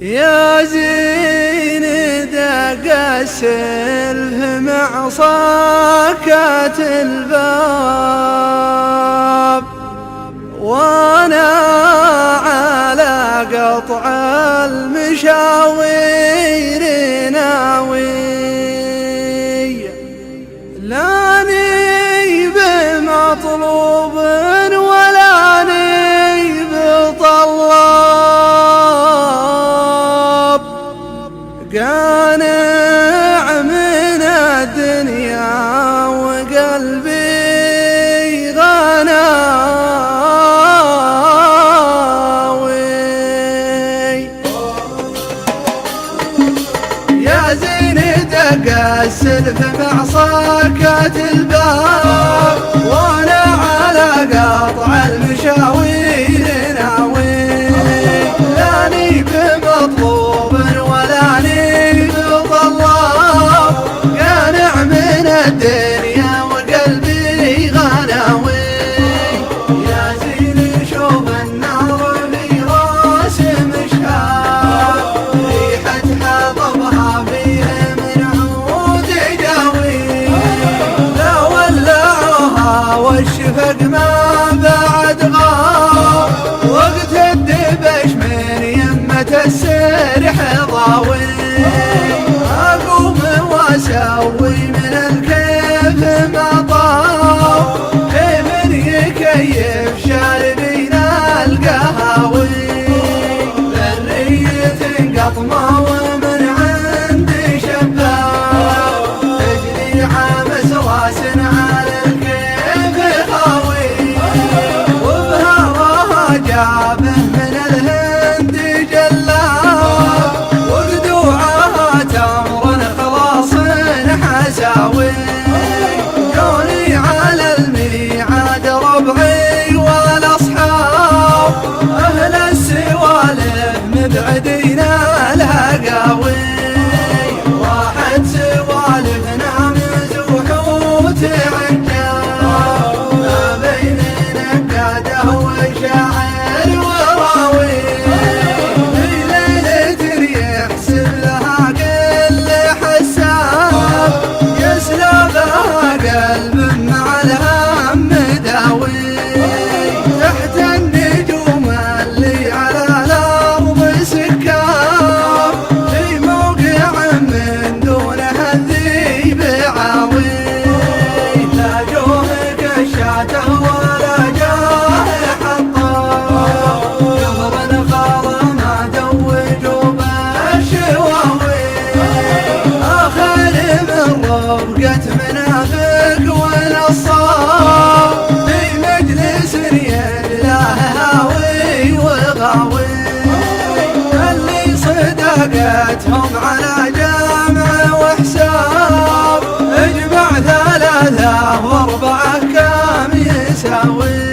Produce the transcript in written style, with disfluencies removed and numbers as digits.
يا زين دق السلف مع صاكات الباب، وانا على قطع المشاوير ناوي، لاني بمطلوب ولا ني بطلاب، قانع من الدنيا وقلبي غناوي. يا زين دق السلف مع صاكات الباب، وانا على قطع المشاوير ناوي، لاني بمطلوب ولا ني بطلاب، قانع من الدنيا وقلبي غناوي. يا زين شوف النار في راس مشهاد، ريحة حطبها فيه من عود جاوي، لا ولعوها والشفق ما بعد غاب، وقت الدبش من يمة السرح ضاوي، أقوم واسوي من الكيف ما طاب، كيف يكيف شاربين القهاوي، ذرية قطمة ومن عند شباب، تجري عامس راس على الكيف خاوي، وبهواها جابه من الهند جلاب، وقدوعها تمر خلاص حساوي، كوني على الميعاد ربعي والاصحاب، اهل السوالف مبعدين الهقاوي، واحد سوالفنا مزوح وتعنجاب، ما بين نقاده وشاعر وراوي، في ليلة يحسب لها كل حساب، يسلبها قلب مع الهم داوي، تحت النجوم اللي على الارض سكاب، في موقع من دونه الذيب عاوي، لا جوه كشاته ولا جاه حطاب، قبر الخاض ما دوجوا بالشواوي، آخر من رفقة منافق ونصاب، في مجلس يدلاه هاوي وغاوي، اللي صداقتهم على جمع وحساب، اجمع ثلاثة واربعة كام يساوي.